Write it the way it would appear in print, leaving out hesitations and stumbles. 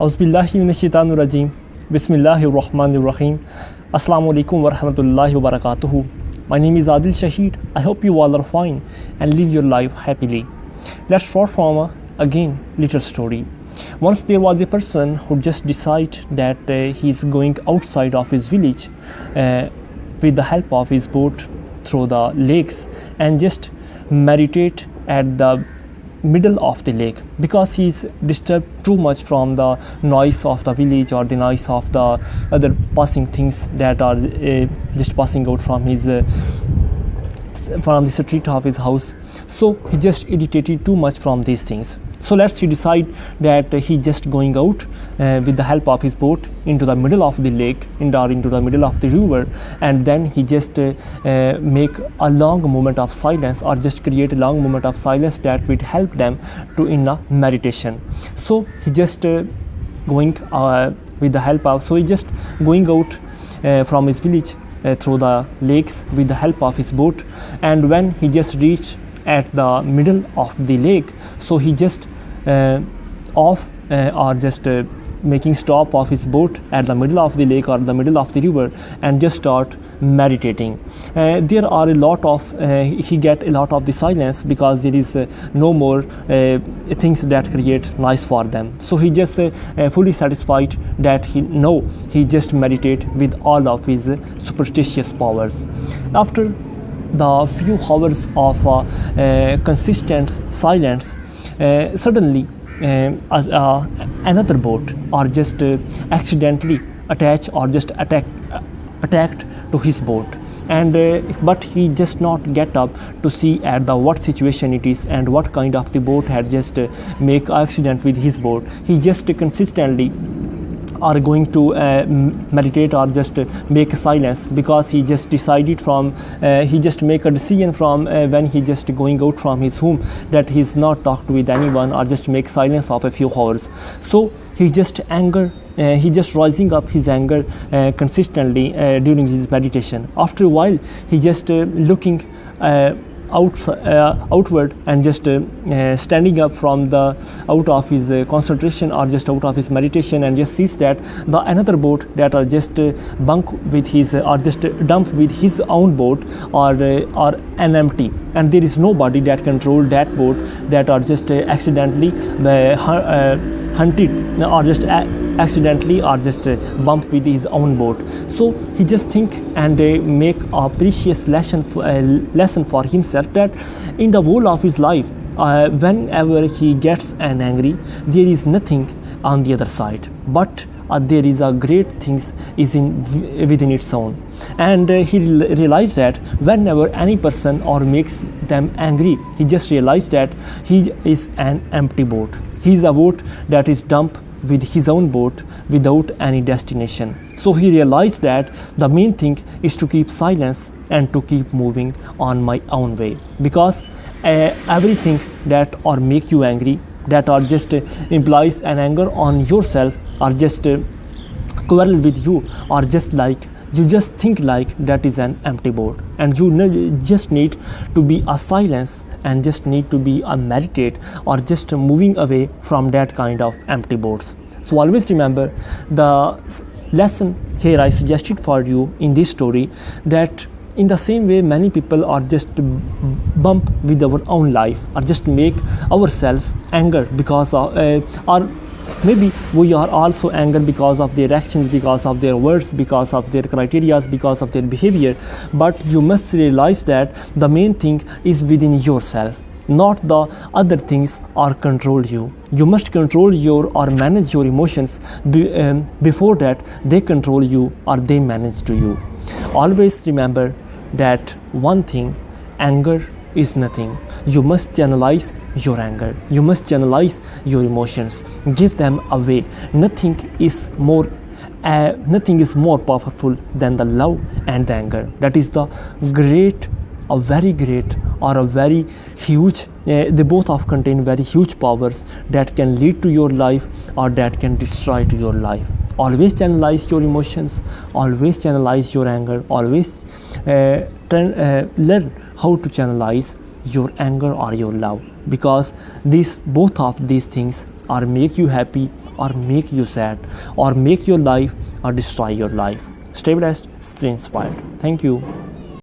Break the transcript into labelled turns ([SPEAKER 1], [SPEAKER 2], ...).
[SPEAKER 1] Auzubillahiminash-shaytanir-rajim. Bismillahir-rahmanir-rahim. Assalamu alaikum wa rahmatullahi wa barakatuhu. My name is Adil Shahid. I hope you all are fine and live your life happily. Let's start from again little story. Once there was a person who just decided that he is going outside of his village with the help of his boat through the lakes and just meditate at the middle of the lake, because he is disturbed too much from the noise of the village or the noise of the other passing things that are just passing out from his from the street of his house. So he just irritated too much from these things. So let's decide that he just going out with the help of his boat into the middle of the lake or into the middle of the river, and then he just make a long moment of silence, or just create a long moment of silence that would help them to in a meditation. So he just going with the help of, so he just going out from his village through the lakes with the help of his boat, and when he just reached at the middle of the lake, so he just making stop of his boat at the middle of the lake or the middle of the river and just start meditating. There are a lot of he get a lot of the silence, because there is no more things that create noise for them. So he just fully satisfied that he just meditate with all of his superstitious powers. After the few hours of consistent silence, suddenly another boat or just accidentally attached or just attacked to his boat, and but he just not get up to see at the what situation it is and what kind of the boat had just make accident with his boat. He just consistently are going to meditate or just make silence, because he just decided from he just make a decision from when he just going out from his home that he's not talked with anyone or just make silence of a few hours. So he just he just rising up his anger consistently during his meditation. After a while, he just looking outward and just standing up from the out of his concentration or just out of his meditation, and just sees that the another boat that are just bunk with his or just dump with his own boat are an empty, and there is nobody that control that boat, that are just accidentally hunted or just accidentally or just bump with his own boat. So he just think and make a precious lesson for himself, that in the whole of his life, whenever he gets angry, there is nothing on the other side, but there is a great things is within its own. And he realized that whenever any person or makes them angry, he just realized that he is an empty boat. He is a boat that is dumped with his own boat without any destination. So he realized that the main thing is to keep silence and to keep moving on my own way, because everything that or make you angry, that or just implies an anger on yourself, or just quarrel with you, or just like you just think like that is an empty boat, and you just need to be a silence and just need to be a meditate or just moving away from that kind of empty boats. So always remember the lesson here I suggested for you in this story, that in the same way many people are just bump with our own life or just make ourselves anger because of or maybe we are also angry because of their actions, because of their words, because of their criteria, because of their behavior. But you must realize that the main thing is within yourself, not the other things are control you. You must control your or manage your emotions before that they control you or they manage to you. Always remember that one thing, anger is nothing. You must channelize your anger. You must channelize your emotions. Give them away. Nothing is more powerful than the love and the anger. That is the great, a very great or a very huge, they both of contain very huge powers that can lead to your life or that can destroy to your life. Always channelize your emotions, always channelize your anger, always learn how to channelize your anger or your love, because both of these things are make you happy or make you sad, or make your life or destroy your life. Stay blessed, stay inspired. Thank you.